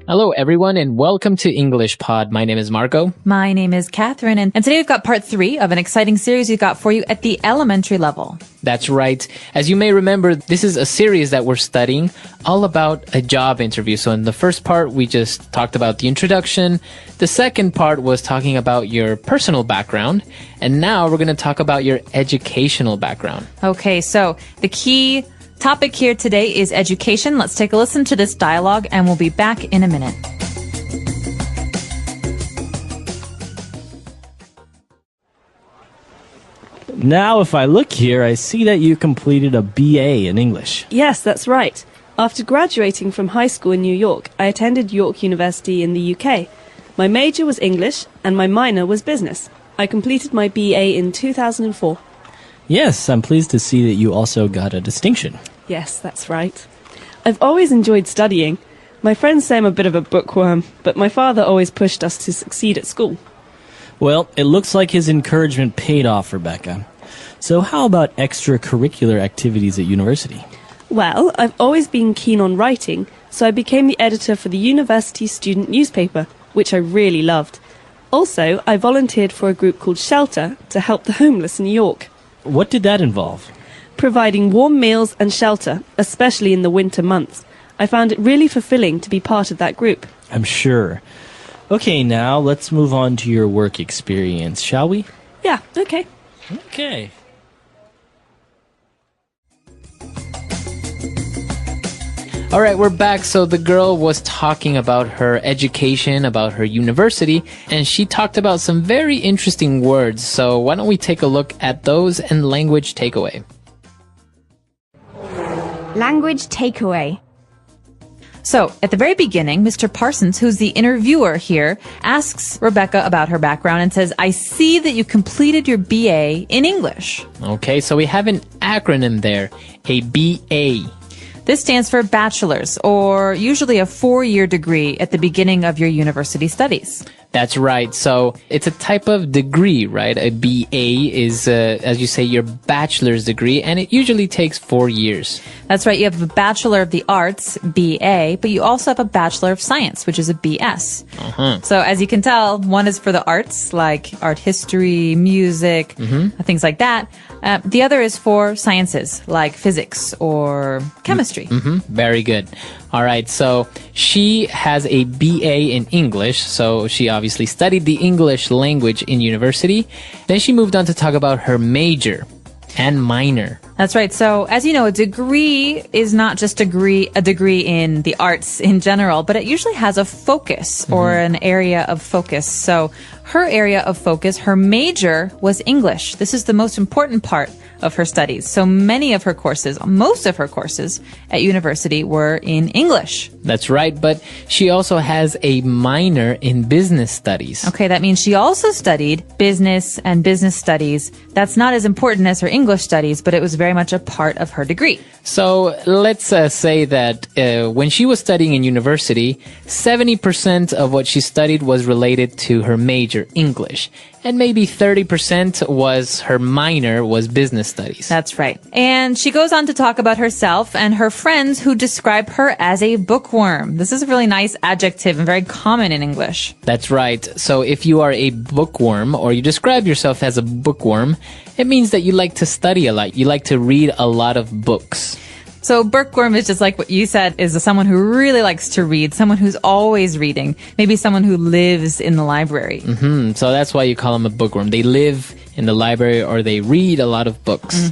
Hello, everyone, and welcome to English Pod. My name is Marco. My name is Catherine, and today we've got part 3 of an exciting series we've got for you at the elementary level. That's right. As you may remember, this is a series that we're studying all about a job interview. So in the first part, we just talked about the introduction. The second part was talking about your personal background. And now we're going to talk about your educational background. Okay, so the key topic here today is education. Let's take a listen to this dialogue, and we'll be back in a minute. Now, if I look here, I see that you completed a BA in English. Yes, that's right. After graduating from high school in New York, I attended York University in the UK. My major was English, and my minor was business. I completed my BA in 2004. Yes, I'm pleased to see that you also got a distinction. Yes, that's right. I've always enjoyed studying. My friends say I'm a bit of a bookworm, but my father always pushed us to succeed at school. Well, it looks like his encouragement paid off, Rebecca. So how about extracurricular activities at university? Well, I've always been keen on writing, so I became the editor for the university student newspaper, which I really loved. Also, I volunteered for a group called Shelter to help the homeless in New York. What did that involve? Providing warm meals and shelter, especially in the winter months. I found it really fulfilling to be part of that group. I'm sure. Okay, now let's move on to your work experience, shall we? Yeah, okay. Okay. All right, we're back. So the girl was talking about her education, about her university, and she talked about some very interesting words. So why don't we take a look at those and language takeaway? Language takeaway. So, at the very beginning, Mr. Parsons, who's the interviewer here, asks Rebecca about her background and says, I see that you completed your BA in English. Okay, so we have an acronym there, a BA. This stands for bachelor's, or usually a 4-year degree at the beginning of your university studies. That's right. So it's a type of degree, right? A BA is, as you say, your bachelor's degree, and it usually takes 4 years. That's right. You have a Bachelor of the Arts, BA, but you also have a Bachelor of Science, which is a BS. So as you can tell, one is for the arts, like art history, music, things like that. The other is for sciences, like physics or chemistry. Very good. All right, so she has a BA in English, so she obviously studied the English language in university. Then she moved on to talk about her major and minor. That's right. So, as you know, a degree is not just a degree in the arts in general, but it usually has a focus or an area of focus. So, her area of focus, her major was English. This is the most important part of her studies. So many of her courses, most of her courses at university were in English. That's right, but she also has a minor in business studies. Okay, that means she also studied business and business studies. That's not as important as her English studies, but it was very much a part of her degree. So let's say that when she was studying in university, 70% of what she studied was related to her major, English. And maybe 30% was her minor, was business studies. That's right. And she goes on to talk about herself and her friends who describe her as a bookworm. This is a really nice adjective and very common in English. That's right. So if you are a bookworm or you describe yourself as a bookworm, it means that you like to study a lot. You like to read a lot of books. So bookworm is just like what you said, is someone who really likes to read, someone who's always reading, maybe someone who lives in the library. So that's why you call them a bookworm. They live in the library or they read a lot of books.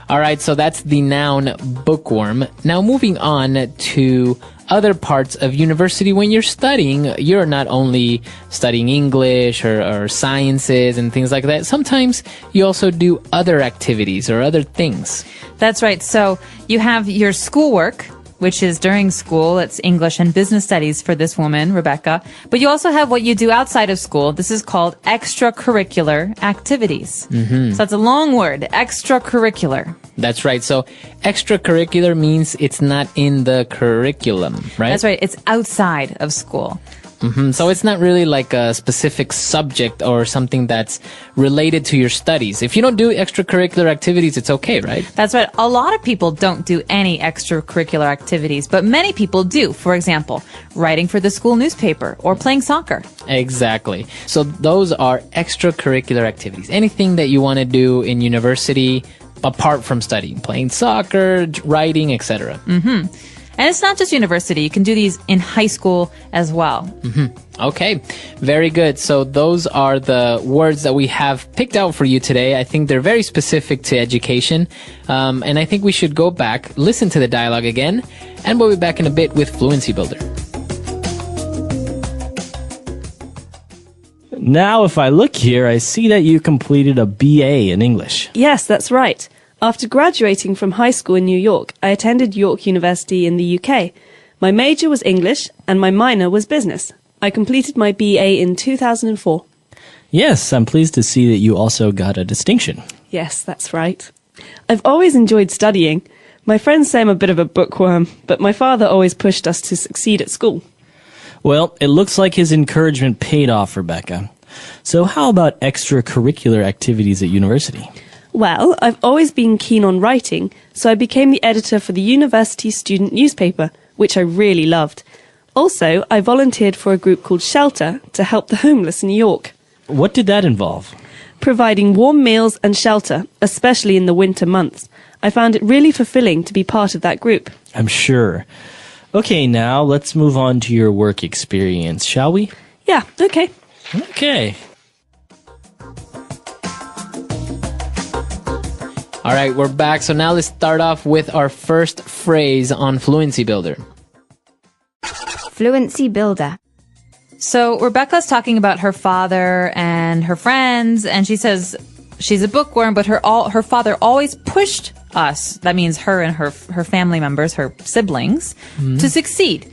All right, so that's the noun bookworm. Now moving on to other parts of university. When you're studying, you're not only studying English or sciences and things like that. Sometimes you also do other activities or other things. That's right. So you have your schoolwork, which is during school. It's English and business studies for this woman, Rebecca. But you also have what you do outside of school. This is called extracurricular activities. So that's a long word, extracurricular. That's right. So extracurricular means it's not in the curriculum, right? That's right. It's outside of school. So it's not really like a specific subject or something that's related to your studies. If you don't do extracurricular activities, it's okay, right? That's right. A lot of people don't do any extracurricular activities, but many people do. For example, writing for the school newspaper or playing soccer. Exactly. So those are extracurricular activities. Anything that you want to do in university apart from studying, playing soccer, writing, etc. And it's not just university. You can do these in high school as well. Okay, very good. So those are the words that we have picked out for you today. I think they're very specific to education. And I think we should go back, listen to the dialogue again, and we'll be back in a bit with Fluency Builder. Now, if I look here, I see that you completed a BA in English. Yes, that's right. After graduating from high school in New York, I attended York University in the UK. My major was English and my minor was business. I completed my BA in 2004. Yes, I'm pleased to see that you also got a distinction. Yes, that's right. I've always enjoyed studying. My friends say I'm a bit of a bookworm, but my father always pushed us to succeed at school. Well, it looks like his encouragement paid off, Rebecca. So how about extracurricular activities at university? Well, I've always been keen on writing, so I became the editor for the university student newspaper, which I really loved. Also, I volunteered for a group called Shelter to help the homeless in New York. What did that involve? Providing warm meals and shelter, especially in the winter months. I found it really fulfilling to be part of that group. I'm sure. Okay, now let's move on to your work experience, shall we? Yeah, okay. Okay. All right, we're back. So now let's start off with our first phrase on Fluency Builder. Fluency Builder. So Rebecca's talking about her father and her friends, and she says she's a bookworm, but her father always pushed us, that means her and her family members, her siblings, to succeed.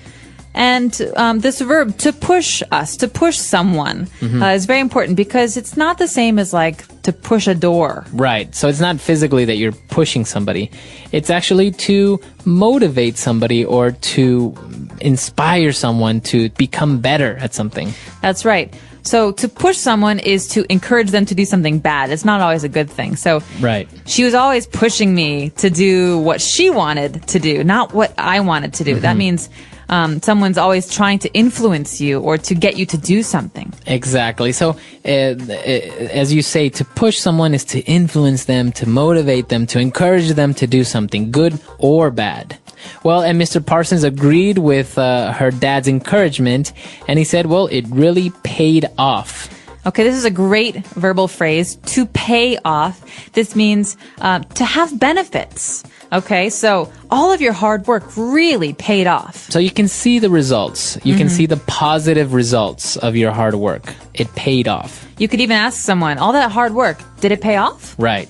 And this verb, to push us, to push someone, is very important because it's not the same as like to push a door. Right. So it's not physically that you're pushing somebody. It's actually to motivate somebody or to inspire someone to become better at something. That's right. So to push someone is to encourage them to do something bad. It's not always a good thing. So Right. she was always pushing me to do what she wanted to do, not what I wanted to do. That means someone's always trying to influence you or to get you to do something. Exactly. So, as you say, to push someone is to influence them, to motivate them, to encourage them to do something good or bad. Well, and Mr. Parsons agreed with her dad's encouragement, and he said, well, it really paid off. Okay, this is a great verbal phrase, to pay off. This means to have benefits. Okay, so all of your hard work really paid off. So you can see the results. You can see the positive results of your hard work. It paid off. You could even ask someone, all that hard work, did it pay off? Right.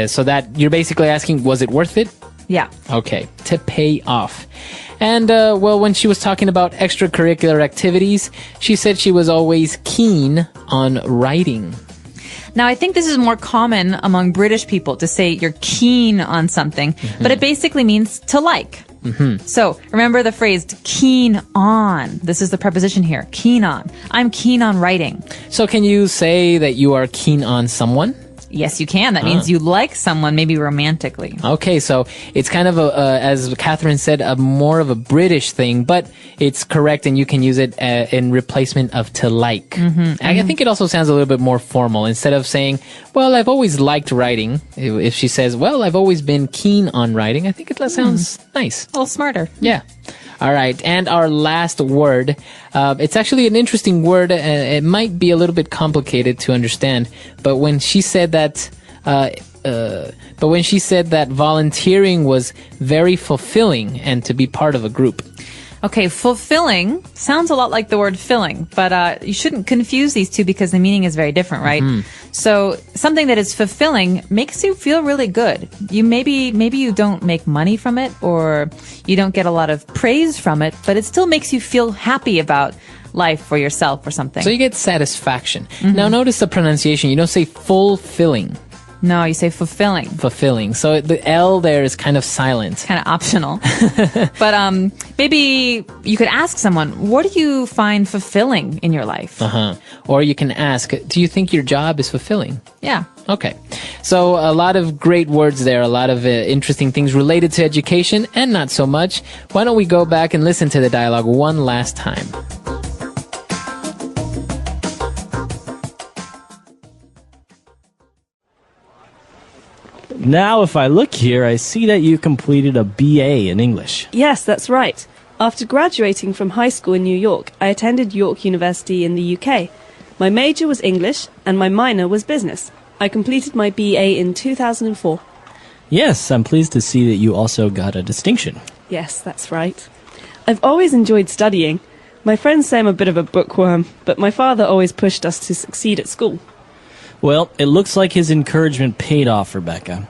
So that you're basically asking, was it worth it? Yeah. Okay, to pay off. And, well, when she was talking about extracurricular activities, she said she was always keen on writing. Now, I think this is more common among British people to say you're keen on something, but it basically means to like. So remember the phrase keen on. This is the preposition here, keen on. I'm keen on writing. So can you say that you are keen on someone? Yes, you can. That means you like someone, maybe romantically. Okay, so it's kind of, as Catherine said, a more of a British thing, but it's correct and you can use it in replacement of to like. I think it also sounds a little bit more formal. Instead of saying, well, I've always liked writing, if she says, well, I've always been keen on writing, I think that sounds nice. A little smarter. Yeah. All right. And our last word, it's actually an interesting word. It might be a little bit complicated to understand, but when she said that, volunteering was very fulfilling and to be part of a group. Okay, fulfilling sounds a lot like the word filling, but you shouldn't confuse these two because the meaning is very different, right? So something that is fulfilling makes you feel really good. You maybe you don't make money from it or you don't get a lot of praise from it, but it still makes you feel happy about life or yourself or something. So you get satisfaction. Now notice the pronunciation. You don't say fulfilling. No, you say fulfilling. Fulfilling. So the L there is kind of silent. Kind of optional. But maybe you could ask someone, what do you find fulfilling in your life? Or you can ask, do you think your job is fulfilling? Yeah. Okay. So a lot of great words there, a lot of interesting things related to education and not so much. Why don't we go back and listen to the dialogue one last time? Now, if I look here, I see that you completed a BA in English. Yes, that's right. After graduating from high school in New York, I attended York University in the UK. My major was English and my minor was business. I completed my BA in 2004. Yes, I'm pleased to see that you also got a distinction. Yes, that's right. I've always enjoyed studying. My friends say I'm a bit of a bookworm, but my father always pushed us to succeed at school. Well, it looks like his encouragement paid off, Rebecca.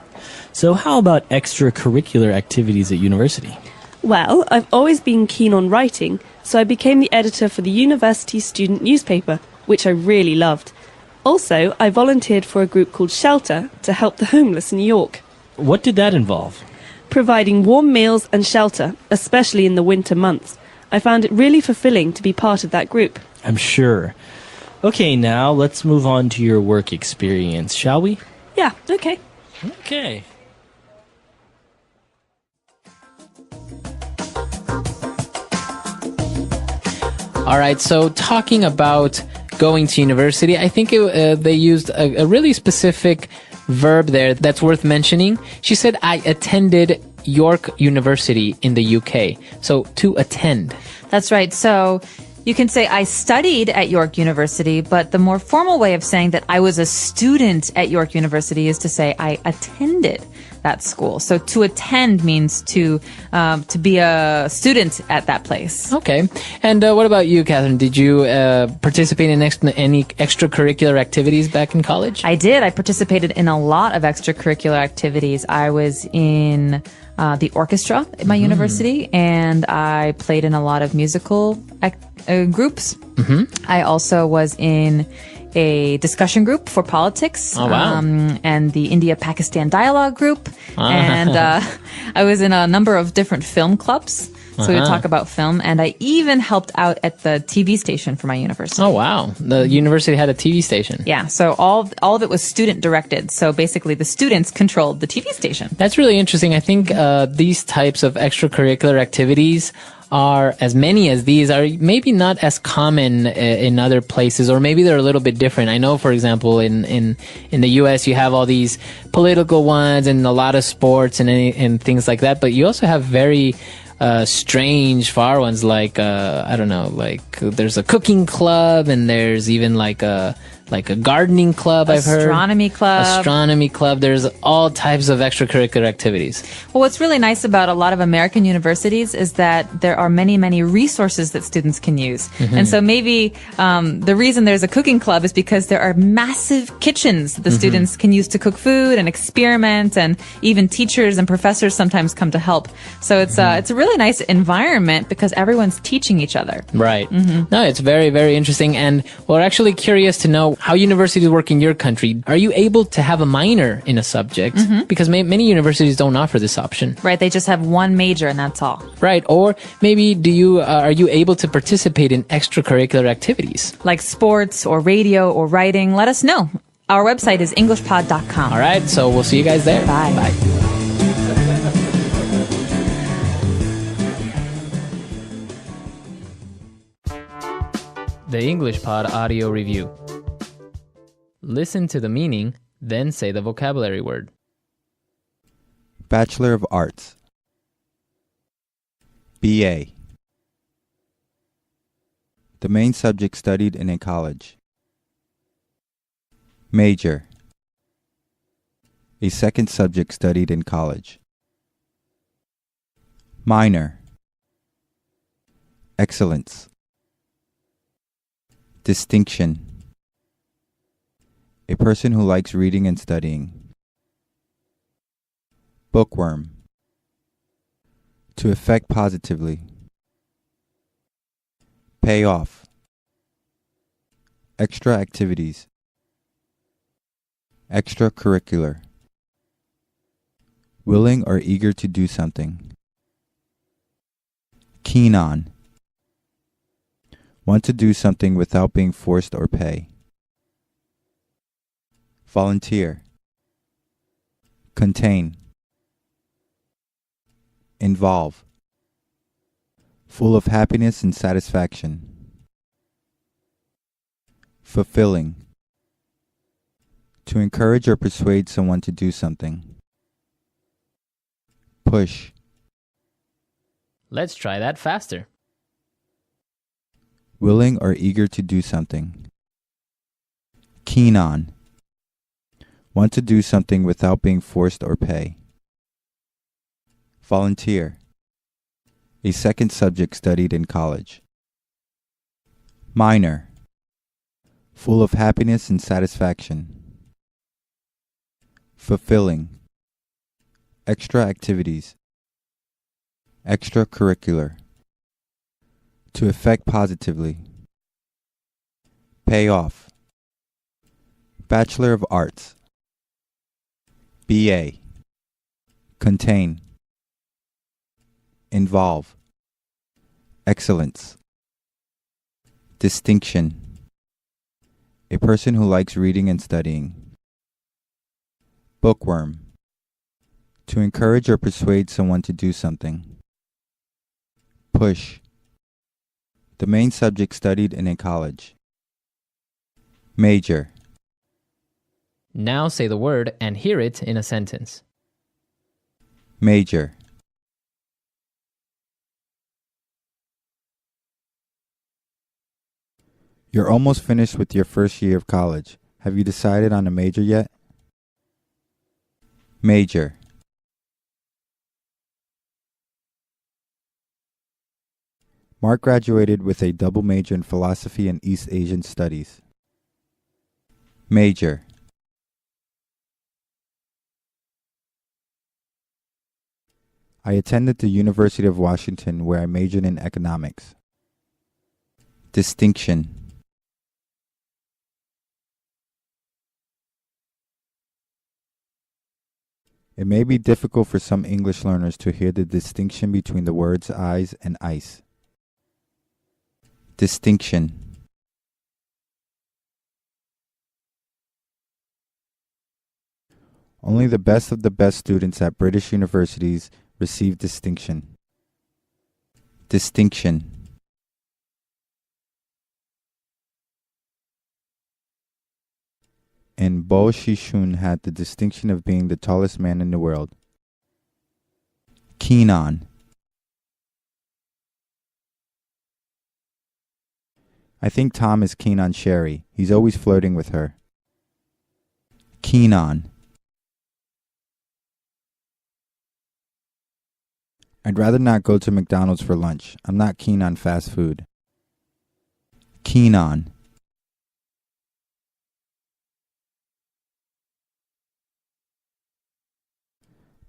So how about extracurricular activities at university? Well, I've always been keen on writing, so I became the editor for the university student newspaper, which I really loved. Also, I volunteered for a group called Shelter to help the homeless in New York, What did that involve? providing warm meals and shelter, especially in the winter months. I found it really fulfilling to be part of that group. I'm sure. Okay, now let's move on to your work experience, shall we? Yeah, okay. Okay. All right, so talking about going to university, I think they used a really specific verb there that's worth mentioning. She said, I attended York University in the UK. So to attend. That's right. So you can say I studied at York University, but the more formal way of saying that I was a student at York University is to say I attended that school. So to attend means to be a student at that place. Okay. And what about you, Catherine? Did you participate in any extracurricular activities back in college? I did. I participated in a lot of extracurricular activities. I was in the orchestra at my university, and I played in a lot of musical groups. I also was in a discussion group for politics. Oh, wow. And the India-Pakistan dialogue group. And I was in a number of different film clubs. So we would talk about film. And I even helped out at the TV station for my university. Oh, wow. The university had a TV station. Yeah, so all of it was student directed. So basically the students controlled the TV station. That's really interesting. I think these types of extracurricular activities are, as many as these, are maybe not as common in other places, or maybe they're a little bit different. I know, for example, in the U.S. you have all these political ones and a lot of sports and things like that, but you also have very strange far ones like I don't know, like there's a cooking club, and there's even like a gardening club. I've heard astronomy club. There's all types of extracurricular activities. Well, what's really nice about a lot of American universities is that there are many, many resources that students can use. And so maybe the reason there's a cooking club is because there are massive kitchens that the students can use to cook food and experiment, and even teachers and professors sometimes come to help. So it's a really nice environment because everyone's teaching each other. Right. No, it's very, very interesting. And we're actually curious to know how universities work in your country. Are you able to have a minor in a subject? Because many universities don't offer this option. Right. They just have one major and that's all. Right. Or maybe are you able to participate in extracurricular activities? Like sports or radio or writing. Let us know. Our website is englishpod.com. All right. So we'll see you guys there. Bye. Bye. The English Pod Audio Review. Listen to the meaning, then say the vocabulary word. Bachelor of Arts. BA. The main subject studied in a college. Major. A second subject studied in college. Minor. Excellence. Distinction. A person who likes reading and studying. Bookworm. To affect positively. Pay off. Extra activities. extracurricular, willing or eager to do something, keen on, want to do something without being forced or pay, volunteer, contain, involve, full of happiness and satisfaction, fulfilling, to encourage or persuade someone to do something, push, Let's try that faster. willing or eager to do something, keen on, want to do something without being forced or pay, volunteer, a second subject studied in college, minor, full of happiness and satisfaction, fulfilling, extra activities, extracurricular, to affect positively, pay off, Bachelor of Arts, BA, contain, involve, excellence, distinction, a person who likes reading and studying, bookworm, to encourage or persuade someone to do something, push, the main subject studied in a college, major, Now say the word and hear it in a sentence. major, you're almost finished with your first year of college. Have you decided on a major yet? Major, Mark graduated with a double major in philosophy and East Asian studies. Major, I attended the University of Washington where I majored in economics. Distinction, it may be difficult for some English learners to hear the distinction between the words eyes and ice. Distinction, only the best of the best students at British universities receive distinction. Distinction, and Bo Shishun had the distinction of being the tallest man in the world. Keen on, I think Tom is keen on Sherry. He's always flirting with her. Keen on, I'd rather not go to McDonald's for lunch. I'm not keen on fast food. Keen on,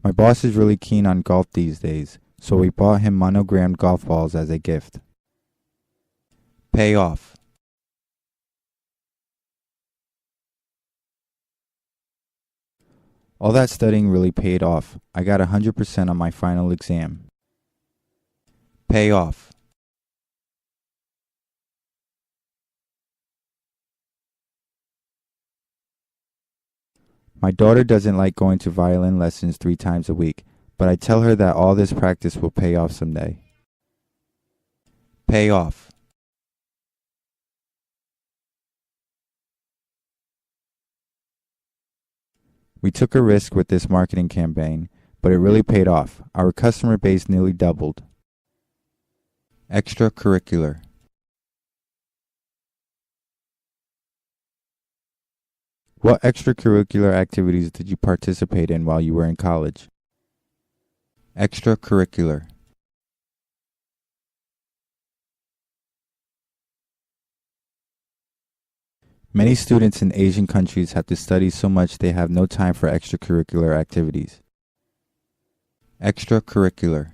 my boss is really keen on golf these days, so we bought him monogrammed golf balls as a gift. Pay off, all that studying really paid off. I got 100% on my final exam. Pay off, my daughter doesn't like going to violin lessons 3 times a week, but I tell her that all this practice will pay off someday. Pay off, we took a risk with this marketing campaign, but it really paid off. Our customer base nearly doubled. Extracurricular, what extracurricular activities did you participate in while you were in college? Extracurricular, many students in Asian countries have to study so much they have no time for extracurricular activities. Extracurricular,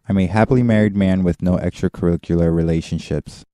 I'm a happily married man with no extracurricular relationships.